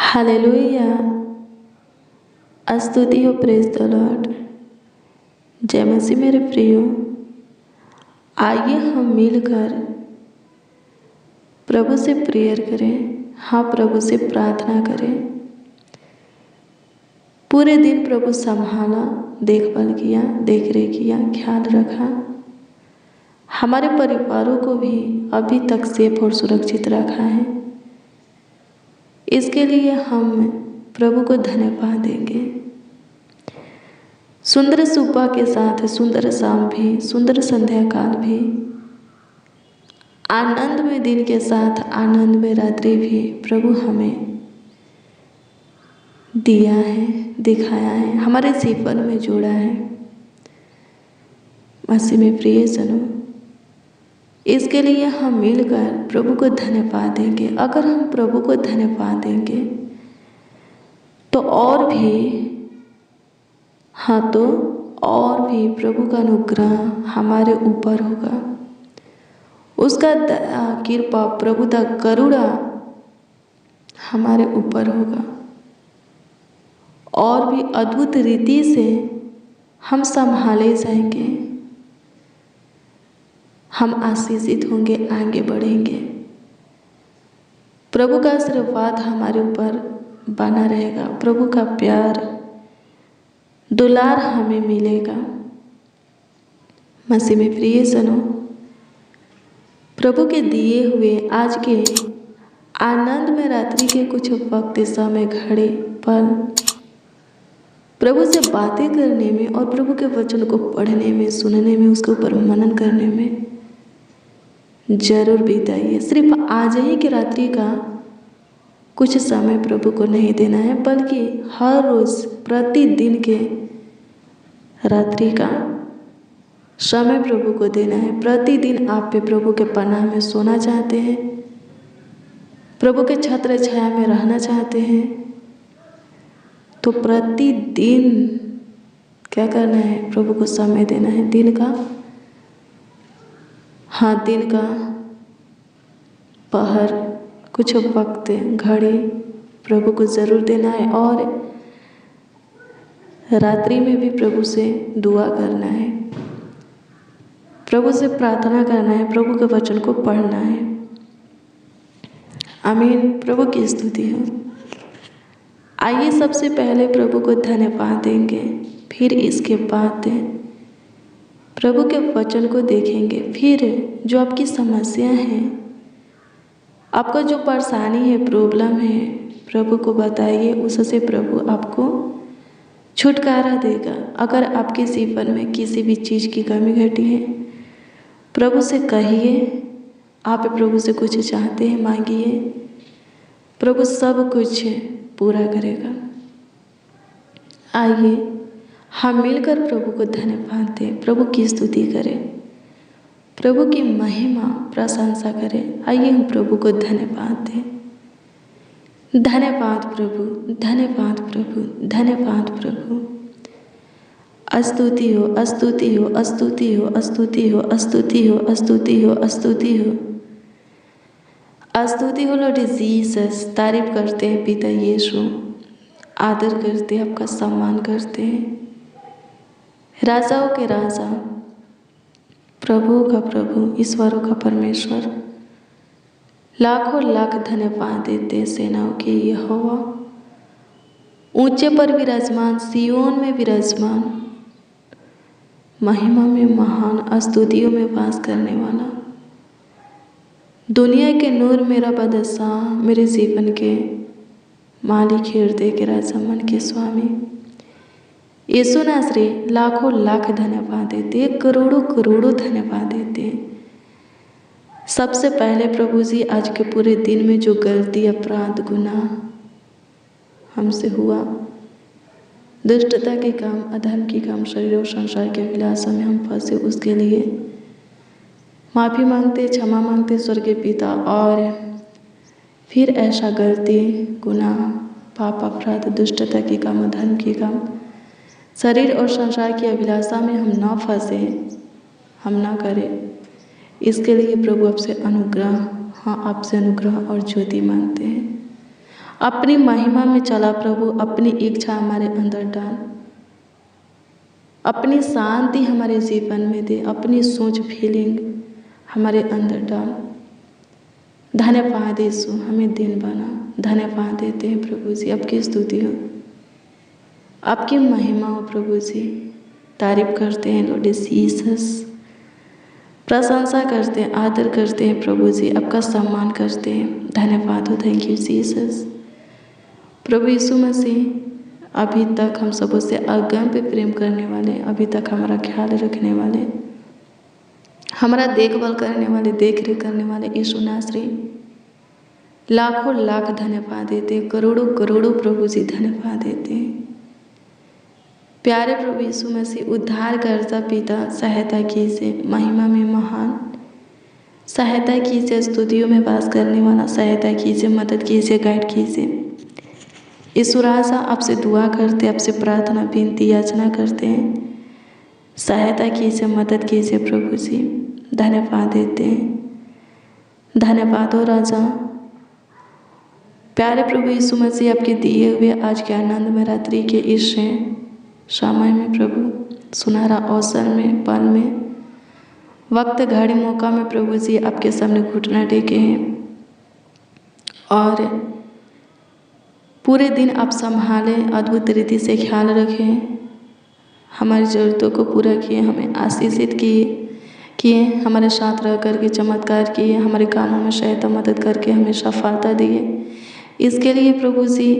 Hallelujah. स्तुति हो, praise the Lord. जय मसीह मेरे प्रियो। आइए हम मिलकर प्रभु से प्रेयर करें। हाँ, प्रभु से प्रार्थना करें। पूरे दिन प्रभु संभाला, देखभाल किया, देख रेख किया, ख्याल रखा। हमारे परिवारों को भी अभी तक सेफ और सुरक्षित रखा है। इसके लिए हम प्रभु को धन्यवाद देंगे। सुंदर सुबह के साथ सुंदर शाम भी, सुंदर संध्या काल भी, आनंद में दिन के साथ आनंद में रात्रि भी प्रभु हमें दिया है, दिखाया है, हमारे जीवन में जोड़ा है। मसीह में प्रिय जनों, इसके लिए हम मिलकर प्रभु को धन्यवाद देंगे। अगर हम प्रभु को धन्यवाद देंगे तो और भी प्रभु का अनुग्रह हमारे ऊपर होगा। उसका दया, कृपा, प्रभु का करुणा हमारे ऊपर होगा और भी अद्भुत रीति से हम संभाले जाएंगे। हम आशीषित होंगे, आगे बढ़ेंगे। प्रभु का आशीर्वाद हमारे ऊपर बना रहेगा। प्रभु का प्यार, दुलार हमें मिलेगा। मसीह में प्रिय जनों, प्रभु के दिए हुए आज के आनंद में रात्रि के कुछ वक्त, समय, घड़ी, पल प्रभु से बातें करने में और प्रभु के वचन को पढ़ने में, सुनने में, उसके ऊपर मनन करने में जरूर बिताइए। सिर्फ आज ही की रात्रि का कुछ समय प्रभु को नहीं देना है, बल्कि हर रोज प्रतिदिन के रात्रि का समय प्रभु को देना है। प्रतिदिन आप पे प्रभु के पनाह में सोना चाहते हैं, प्रभु के छत्र छाया में रहना चाहते हैं, तो प्रतिदिन क्या करना है? प्रभु को समय देना है। दिन का पहर, कुछ वक्त, घड़ी प्रभु को ज़रूर देना है और रात्रि में भी प्रभु से दुआ करना है, प्रभु से प्रार्थना करना है, प्रभु के वचन को पढ़ना है। आमीन। प्रभु की स्तुति हो। आइए सबसे पहले प्रभु को धन्यवाद देंगे, फिर इसके बाद प्रभु के वचन को देखेंगे। फिर जो आपकी समस्या है, आपका जो परेशानी है, प्रॉब्लम है, प्रभु को बताइए। उससे प्रभु आपको छुटकारा देगा। अगर आपके जीवन में किसी भी चीज़ की कमी घटी है, प्रभु से कहिए। आप प्रभु से कुछ चाहते हैं, मांगिए, प्रभु सब कुछ पूरा करेगा। आइए हम मिलकर प्रभु को धन्यवाद दें, प्रभु की स्तुति करें, प्रभु की महिमा प्रशंसा करें। आइए हम प्रभु को धन्यवाद दें। धन्यवाद प्रभु, धन्यवाद प्रभु, धन्यवाद प्रभु। स्तुति हो, स्तुति हो, स्तुति हो, स्तुति हो, स्तुति हो, स्तुति हो, स्तुति हो, स्तुति हो लॉर्ड जीसस। तारीफ करते हैं पिता यीशु, आदर करते हैं, आपका सम्मान करते हैं। राजाओं के राजा, प्रभु का प्रभु, ईश्वरों का परमेश्वर, लाखों लाख धन्यवाद देते सेनाओं के यहोवा। ऊंचे पर विराजमान, सियोन में विराजमान, महिमा में महान, स्तुतियों में वास करने वाला, दुनिया के नूर, मेरा बादशाह, मेरे जीवन के मालिक, हृदय के राजा, मन के स्वामी यीशु नासरी, लाखों लाख धन्यवाद देते, करोड़ों करोड़ों धन्यवाद देते। सबसे पहले प्रभु जी, आज के पूरे दिन में जो गलती, अपराध, गुनाह हमसे हुआ, दुष्टता के काम, अधर्म के काम, शरीर और संसार के विलासों में हम फंसे, उसके लिए माफ़ी मांगते, क्षमा मांगते स्वर्गीय पिता। और फिर ऐसा गलती, गुनाह, पाप, अपराध, दुष्टता के काम, अधर्म के काम, शरीर और संसार की अभिलाषा में हम ना फंसे, हम ना करें। इसके लिए प्रभु आपसे अनुग्रह, हाँ, आपसे अनुग्रह और ज्योति मांगते हैं। अपनी महिमा में चला प्रभु, अपनी इच्छा हमारे अंदर डाल, अपनी शांति हमारे जीवन में दे, अपनी सोच फीलिंग हमारे अंदर डाल। धन्यवाद यीशु, हमें दिन बना। धन्यवाद देते हैं प्रभु जी, आपकी स्तुति हो, आपकी महिमा हो प्रभु जी। तारीफ करते हैं लॉर्ड जीसस, प्रशंसा करते हैं, आदर करते हैं प्रभु जी, आपका सम्मान करते हैं। धन्यवाद हो, थैंक यू जीसस। प्रभु यीशु मसीह, अभी तक हम सबों से अगम पे प्रेम करने वाले, अभी तक हमारा ख्याल रखने वाले, हमारा देखभाल करने वाले, देख रेख करने वाले यीशु नासरी, लाखों लाख धन्यवाद देते हैं, करोड़ों करोड़ों प्रभु जी धन्यवाद देते हैं। प्यारे प्रभु यीशु मसीह, उद्धार करता पिता, सहायता कीजिए, महिमा में महान सहायता कीजिए, स्तुतियों में वास करने वाला सहायता कीजिए, मदद कीजिए, गाइड कीजिए। यीशु राजा, आपसे दुआ करते, आपसे प्रार्थना विनती याचना करते हैं, सहायता कीजिए, मदद कीजिए प्रभु जी। धन्यवाद देते हैं, धन्यवाद हो राजा। प्यारे प्रभु यीशु मसीह, आपके दिए हुए आज के आनंद में रात्रि के इस समय में प्रभु, सुनहरा अवसर में, पल में, वक्त, घड़ी, मौका में प्रभु जी आपके सामने घुटना टेके हैं और पूरे दिन आप संभालें, अद्भुत रीति से ख्याल रखें, हमारी ज़रूरतों को पूरा किए, हमें आशीषित किए, हमारे साथ रह करके चमत्कार किए, हमारे कामों में सहायता मदद करके हमें सफलता दिए। इसके लिए प्रभु जी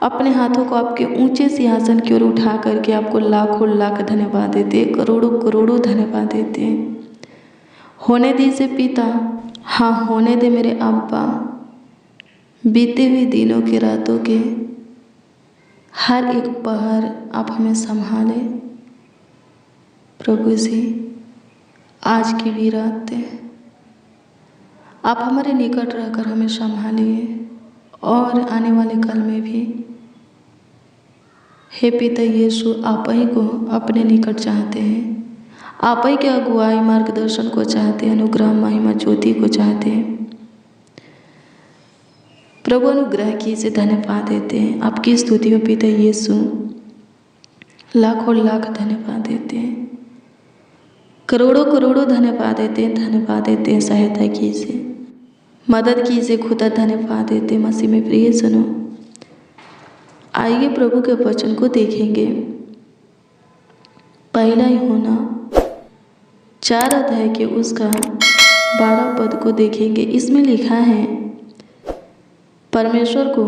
अपने हाथों को आपके ऊंचे सिंहासन की ओर उठा करके आपको लाखों लाख धन्यवाद देते, करोड़ों करोड़ों धन्यवाद देते हैं। होने दीजिए पिता, हाँ होने दे मेरे अब्बा, बीते हुए दिनों के, रातों के हर एक पहर आप हमें संभाले प्रभु जी। आज की भी रात आप हमारे निकट रहकर हमें संभालिए और आने वाले कल में भी हे पिता यीशु, आप ही को अपने निकट चाहते हैं, आप ही के अगुवाई मार्गदर्शन को चाहते हैं, अनुग्रह महिमा ज्योति को चाहते हैं प्रभु। अनुग्रह कीजिए, धन्यवाद देते हैं, आपकी स्तुति हो पिता यीशु, लाखों लाख धन्यवाद देते हैं, करोड़ों करोड़ों धन्यवाद देते हैं, धन्यवाद देते हैं। सहायता कीजिए, मदद कीजिए खुदा, धन्यवाद देते हैं। मसीह में प्रिय सुनो, आइए प्रभु के वचन को देखेंगे। पहला यूहन्ना 4 अध्याय के उसका 12 पद को देखेंगे। इसमें लिखा है, परमेश्वर को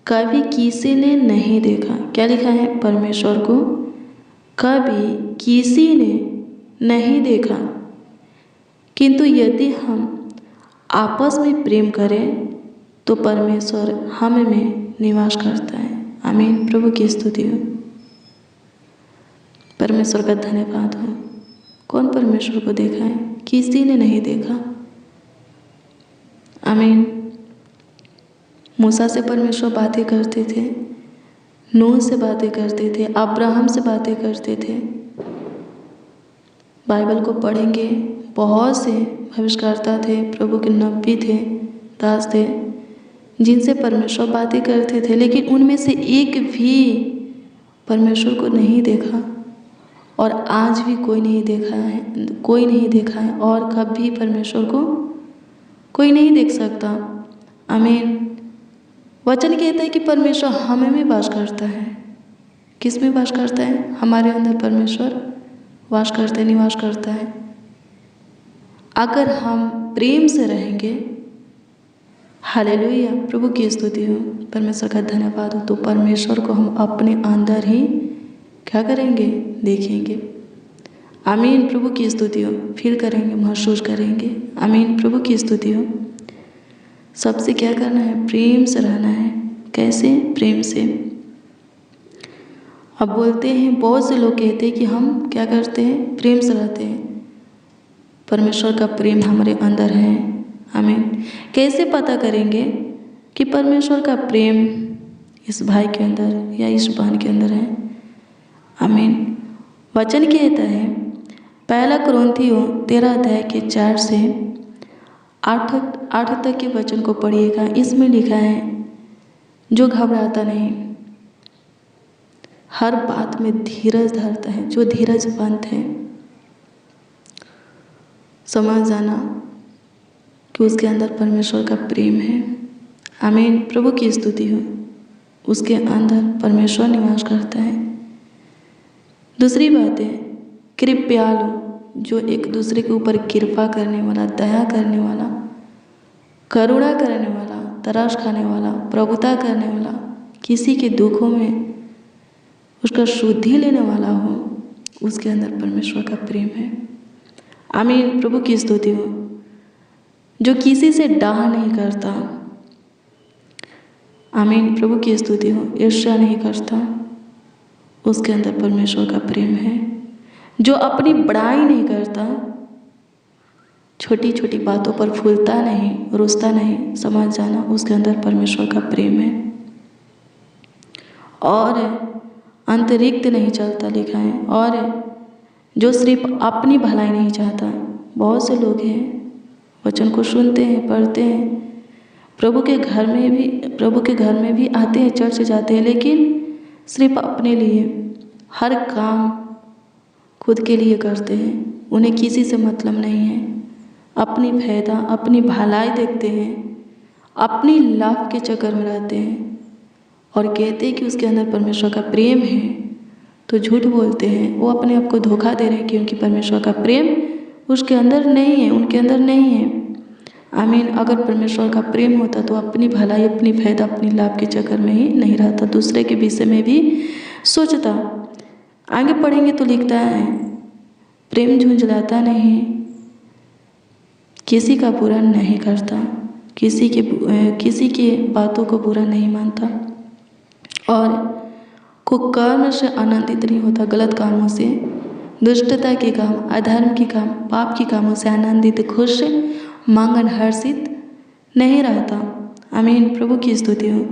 कभी किसी ने नहीं देखा। क्या लिखा है? परमेश्वर को कभी किसी ने नहीं देखा, किंतु यदि हम आपस में प्रेम करें तो परमेश्वर हम में निवास करता है। आमीन। प्रभु की स्तुति हो, परमेश्वर का धन्यवाद हो। कौन परमेश्वर को देखा है? किसी ने नहीं देखा। आमीन। मूसा से परमेश्वर बातें करते थे, नूह से बातें करते थे, अब्राहम से बातें करते थे। बाइबल को पढ़ेंगे, बहुत से भविष्यवक्ता थे, प्रभु के नबी थे, दास थे, जिनसे परमेश्वर बातें करते थे, लेकिन उनमें से एक भी परमेश्वर को नहीं देखा और आज भी कोई नहीं देखा है, कोई नहीं देखा है और कभी परमेश्वर को कोई नहीं देख सकता। आमीन। वचन कहता है कि परमेश्वर हमें में वास करता है। किस में वास करता है? हमारे अंदर परमेश्वर वास करता है, निवास करता है। अगर हम प्रेम से रहेंगे, हालेलुया, प्रभु की स्तुति हो, परमेश्वर का धन्यवाद हो, तो परमेश्वर को हम अपने अंदर ही क्या करेंगे? देखेंगे। आमीन। प्रभु की स्तुति हो, फील करेंगे, महसूस करेंगे। आमीन। प्रभु की स्तुति हो। सबसे क्या करना है? प्रेम से रहना है। कैसे? प्रेम से। अब बोलते हैं, बहुत से लोग कहते हैं कि हम क्या करते हैं? प्रेम से रहते हैं। परमेश्वर का प्रेम हमारे अंदर है। आमीन। कैसे पता करेंगे कि परमेश्वर का प्रेम इस भाई के अंदर या इस बहन के अंदर है? आमीन। वचन कहता है, पहला कुरिन्थियों 13 अध्याय के 4 से 8 तक के वचन को पढ़िएगा। इसमें लिखा है, जो घबराता नहीं, हर बात में धीरज धरता है, जो धीरजवंत है। समझ जाना कि उसके अंदर परमेश्वर का प्रेम है। आमीन। प्रभु की स्तुति हो। उसके अंदर परमेश्वर निवास करता है। दूसरी बात है कृपालु, जो एक दूसरे के ऊपर कृपा करने वाला, दया करने वाला, करुणा करने वाला, तरस खाने वाला, प्रभुता करने वाला, किसी के दुखों में उसका शुद्धि लेने वाला हो, उसके अंदर परमेश्वर का प्रेम है। आमीन। प्रभु की स्तुति हो। जो किसी से डाह नहीं करता, आमीन। प्रभु की स्तुति हो। ईर्ष्या नहीं करता, उसके अंदर परमेश्वर का प्रेम है। जो अपनी बड़ाई नहीं करता, छोटी छोटी बातों पर फूलता नहीं, रुसता नहीं, समझ जाना उसके अंदर परमेश्वर का प्रेम है। और अंतरिक्त नहीं चलता, लिखा है। और जो सिर्फ अपनी भलाई नहीं चाहता। बहुत से लोग हैं वचन को सुनते हैं, पढ़ते हैं, प्रभु के घर में भी आते हैं, चर्च जाते हैं, लेकिन सिर्फ अपने लिए हर काम खुद के लिए करते हैं। उन्हें किसी से मतलब नहीं है। अपनी फायदा, अपनी भलाई देखते हैं, अपनी लाभ के चक्कर में रहते हैं और कहते हैं कि उसके अंदर परमेश्वर का प्रेम है, तो झूठ बोलते हैं। वो अपने आप को धोखा दे रहे हैं, क्योंकि परमेश्वर का प्रेम उसके अंदर नहीं है, उनके अंदर नहीं है। आमीन। अगर परमेश्वर का प्रेम होता तो अपनी भलाई, अपनी फायदा, अपनी लाभ के चक्कर में ही नहीं रहता, दूसरे के विषय में भी सोचता। आगे पढ़ेंगे तो लिखता है प्रेम झुंझलाता नहीं, किसी का बुरा नहीं करता, किसी के बातों को बुरा नहीं मानता और कुकर्म से आनंदित नहीं होता। गलत कामों से, दुष्टता के काम, अधर्म के काम, पाप के कामों से आनंदित, खुश, मंगन, हर्षित नहीं रहता। आमीन। प्रभु की स्तुति हो।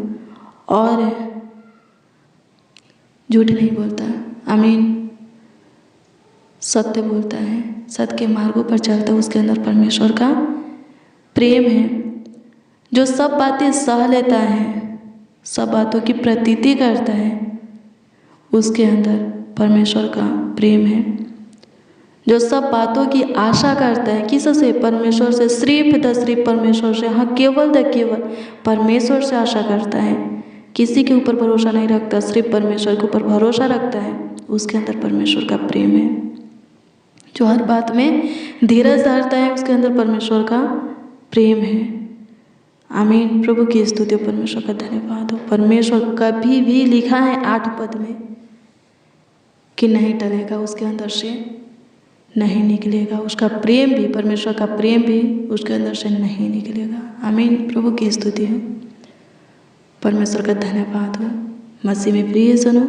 और झूठ नहीं बोलता। आमीन। सत्य बोलता है, सत्य के मार्गों पर चलता है, उसके अंदर परमेश्वर का प्रेम है। जो सब बातें सह लेता है, सब बातों की प्रतीति करता है, उसके अंदर परमेश्वर का प्रेम है। जो सब बातों की आशा करता है, किससे? परमेश्वर से, सिर्फ परमेश्वर से, हाँ केवल परमेश्वर से आशा करता है। किसी के ऊपर भरोसा नहीं रखता, सिर्फ परमेश्वर के ऊपर भरोसा रखता है, उसके अंदर परमेश्वर का प्रेम है। जो हर बात में धीरज धरता है, उसके अंदर परमेश्वर का प्रेम है। आमीन। प्रभु की स्तुति, परमेश्वर का धन्यवाद हो। परमेश्वर कभी भी, लिखा है 8 पद में, कि नहीं टलेगा, उसके अंदर से नहीं निकलेगा। उसका प्रेम भी, परमेश्वर का प्रेम भी उसके अंदर से नहीं निकलेगा। आमीन। प्रभु की स्तुति हो। परमेश्वर का धन्यवाद हो। मसीह में प्रिय जनो,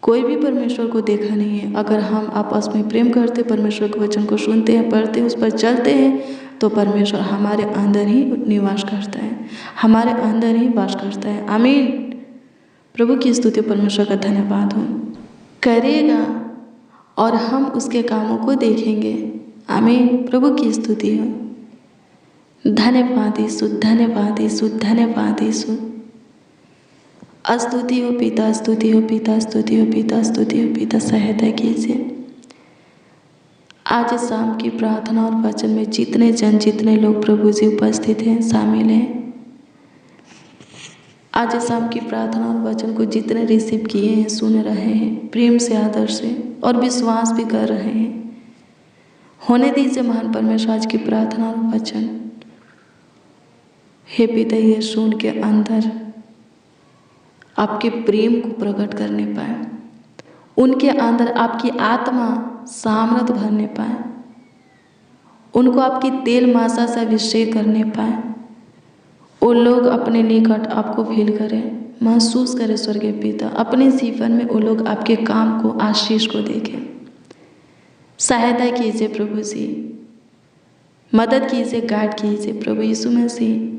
कोई भी परमेश्वर को देखा नहीं है। अगर हम आपस में प्रेम करते, परमेश्वर के वचन को सुनते हैं, पढ़ते हैं, उस पर चलते हैं, तो परमेश्वर हमारे अंदर ही निवास करता है, हमारे अंदर ही वास करता है। आमीन। प्रभु की स्तुति, परमेश्वर का धन्यवाद हो। करेगा और हम उसके कामों को देखेंगे। आमीन। प्रभु की स्तुति हो। धन्यवाद यीशु, धन्यवाद यीशु, धन्यवाद यीशु। स्तुति हो पिता, स्तुति हो पिता, स्तुति हो पिता, स्तुति हो पिता। सहायता कीजिए। आज शाम की प्रार्थना और वचन में जितने लोग प्रभु जी उपस्थित हैं, शामिल हैं, आज शाम की प्रार्थना और वचन को जितने रिसीव किए हैं, सुन रहे हैं, प्रेम से, आदर से और विश्वास भी कर रहे हैं, होने दीजिए महान परमेश्वर आज की प्रार्थना और वचन हे पिता यीशु उनके अंदर आपके प्रेम को प्रकट करने पाए, उनके अंदर आपकी आत्मा सामर्थ भरने पाए, उनको आपकी तेल मासा से अभिषेक करने पाए, वो लोग अपने निकट आपको फील करें, महसूस करें। स्वर्गीय पिता, अपने जीवन में वो लोग आपके काम को, आशीष को देखें। सहायता कीजिए प्रभु जी, मदद कीजिए, गाइड कीजिए प्रभु यीशु मसीह।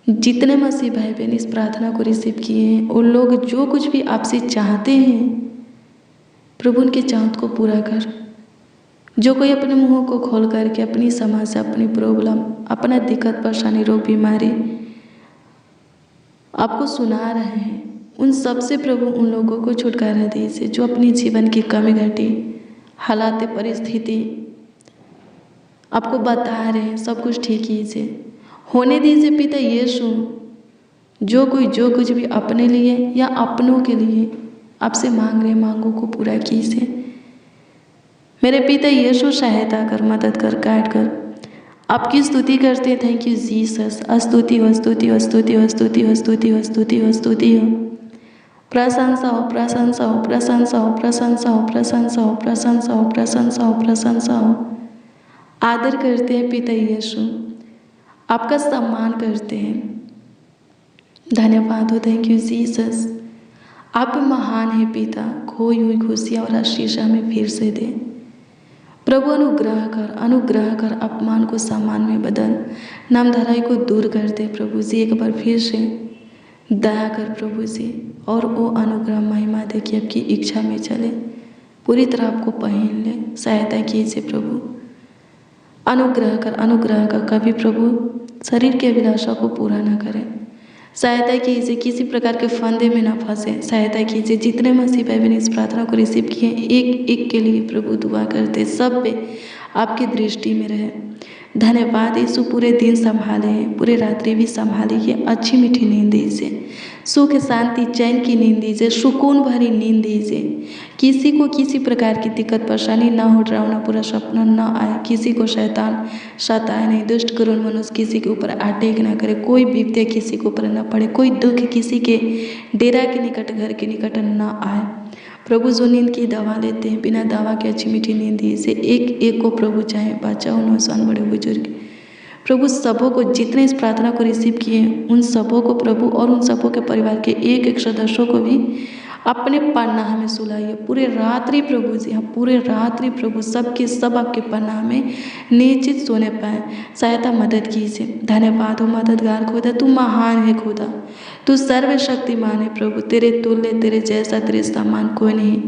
जितने मसीह भाई बहन इस प्रार्थना को रिसीव किए हैं, उन लोग जो कुछ भी आपसे चाहते हैं प्रभु, उनके चाहत को पूरा कर। जो कोई अपने मुंह को खोल करके अपनी समस्या, अपनी प्रॉब्लम, अपना दिक्कत, परेशानी, रोग, बीमारी आपको सुना रहे हैं, उन सब से प्रभु उन लोगों को छुटकारा दीजिए जो अपनी जीवन की कमी घटी हालात परिस्थिति आपको बता रहे हैं, सब कुछ ठीक कीजिए, होने दीजिए पिता यीशु। जो कुछ भी अपने लिए या अपनों के लिए आपसे मांग रहे मांगों को पूरा कीजिए। मेरे पिता यीशु सहायता कर, मदद कर, गाइड कर। आपकी स्तुति करते हैं। Thank you Jesus. स्तुति हो, स्तुति हो, स्तुति हो, स्तुति हो, स्तुति हो, स्तुति हो, स्तुति हो। प्रशंसा हो, प्रशंसा हो, प्रशंसा हो, प्रशंसा हो, प्रशंसा हो, प्रशंसा हो, प्रशंसा हो, प्रशंसा हो। आदर करते हैं पिता यीशु, आपका सम्मान करते हैं। धन्यवाद हो, थैंक यू जीसस। आप महान हैं पिता। खोई हुई खुशियाँ और आशीष हमें फिर से दे प्रभु। अनुग्रह कर अपमान को सम्मान में बदल, नामधराई को दूर कर दे प्रभु जी। एक बार फिर से दया कर प्रभु जी, और वो अनुग्रह महिमा दे कि आपकी इच्छा में चले, पूरी तरह आपको पहन ले। सहायता कीजिए प्रभु। अनुग्रह कर कभी प्रभु शरीर की अभिलाषा को पूरा न करें। सहायता कीजिए, किसी प्रकार के फंदे में ना फंसे। सहायता कीजिए। जितने मसीह भाई बहन इस प्रार्थना को रिसीव किए, एक एक के लिए प्रभु दुआ करते, सब पे आपकी दृष्टि में रहे। धन्यवाद यीशु। पूरे दिन संभाले, पूरे रात्रि भी संभालिए। अच्छी मीठी नींद दीजिए, सुख शांति चैन की नींद दीजिए, सुकून भरी नींद दीजिए। किसी को किसी प्रकार की दिक्कत परेशानी ना हो, डरावना पूरा सपना ना आए, किसी को शैतान सताए नहीं, दुष्ट करुण मनुष्य किसी के ऊपर अटैक ना करे, कोई विपत्ति किसी के ऊपर ना पड़े, कोई दुख किसी के डेरा के निकट, घर के निकट ना आए। प्रभु जो नींद की दवा लेते हैं, बिना दवा के अच्छी मीठी नींद दीजिए। एक एक को प्रभु, चाहे बच्चा हो, नौजवान, बड़े बुजुर्ग, प्रभु सबों को, जितने इस प्रार्थना को रिसीव किए उन सबों को प्रभु, और उन सबों के परिवार के एक एक सदस्यों को भी अपने पन्ना में सुलाइए। पूरे रात्रि प्रभु जी, हम पूरे रात्रि प्रभु सबके सब आपके पन्ना में निश्चित सोने पाए। सहायता मदद कीजिए। धन्यवाद हो मददगार खुदा, तू महान है खुदा, तू सर्वशक्तिमान है प्रभु। तेरे तुल्य, तेरे जैसा, तेरे समान कोई नहीं।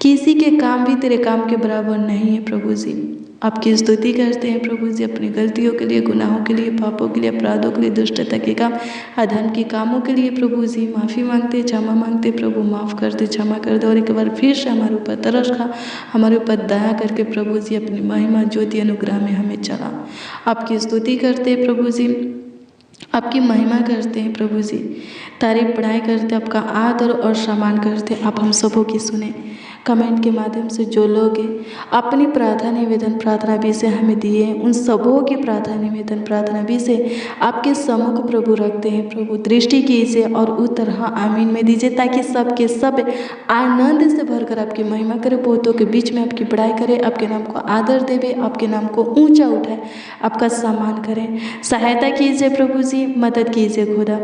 किसी के काम भी तेरे काम के बराबर नहीं है प्रभु जी। आपकी स्तुति करते हैं प्रभु जी, अपनी गलतियों के लिए, गुनाहों के लिए, पापों के लिए, अपराधों के लिए, दुष्टता के काम, अधर्म के कामों के लिए प्रभु जी माफ़ी मांगते, क्षमा मांगते प्रभु। माफ़ कर दे, क्षमा कर दे, और एक बार फिर से हमारे ऊपर तरस खा, हमारे ऊपर दया करके प्रभु जी अपनी महिमा ज्योति अनुग्रह में हमें चला। आपकी स्तुति करते हैं प्रभु जी, आपकी महिमा करते हैं प्रभु जी, तारीफ बढ़ाई करते, आपका आदर और सम्मान करते। आप हम सबों की सुने। कमेंट के माध्यम से जो लोग अपनी प्रार्थना निवेदन प्रार्थना विषय हमें दिए हैं, उन सबों की प्रार्थना निवेदन प्रार्थना विषय आपके सम्मुख प्रभु रखते हैं। प्रभु दृष्टि कीजिए और उत्तर हाँ आमीन में दीजिए, ताकि सबके सब आनंद से भरकर आपकी महिमा करे, बहुतों के बीच में आपकी बड़ाई करे, आपके नाम को आदर देवे, आपके नाम को ऊंचा उठाए, आपका सम्मान करें। सहायता कीजिए प्रभु जी, मदद कीजिए खुदा।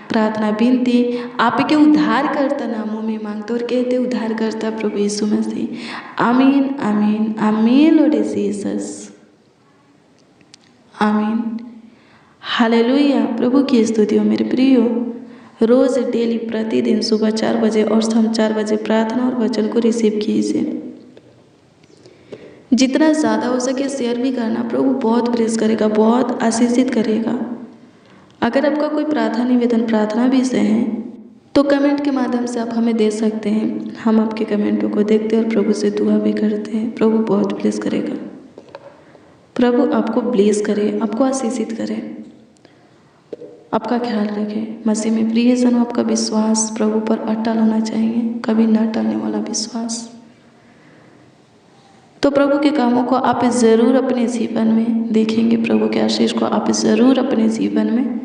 प्रार्थना विनती आपके उद्धारकर्ता नामों में मांगते और कहते उद्धारकर्ता प्रभु यीशु मसीह। आमीन आमीन आमीन लॉर्ड जीसस, आमीन। हालेलुया। प्रभु की स्तुति हो मेरे प्रियो। रोज डेली प्रतिदिन सुबह 4 बजे और शाम 4 बजे प्रार्थना और वचन को रिसीव कीजिए। जितना ज़्यादा हो सके शेयर भी करना, प्रभु बहुत प्रेस करेगा, बहुत आशीषित करेगा। अगर आपका कोई प्रार्थना निवेदन प्रार्थना विषय है तो कमेंट के माध्यम से आप हमें दे सकते हैं। हम आपके कमेंटों को देखते हैं और प्रभु से दुआ भी करते हैं। प्रभु बहुत ब्लेस करेगा। प्रभु आपको ब्लेस करे, आपको आशीषित करे, आपका ख्याल रखे। मसीह में प्रियजन, आपका विश्वास प्रभु पर अटल होना चाहिए, कभी न टलने वाला विश्वास। तो प्रभु के कामों को आप ज़रूर अपने जीवन में देखेंगे, प्रभु के आशीष को आप ज़रूर अपने जीवन में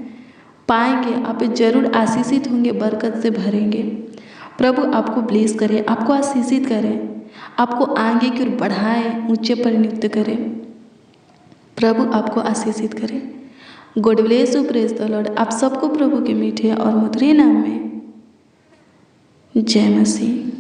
पाएंगे, आप जरूर आशीषित होंगे, बरकत से भरेंगे। प्रभु आपको ब्लेस करे, आपको आशीषित करे, आपको आगे की ओर बढ़ाए, ऊंचे पर नियुक्त करे। प्रभु आपको आशीषित करे। God bless you, praise the Lord. आप सबको प्रभु के मीठे और मधुर नाम में जय मसीह।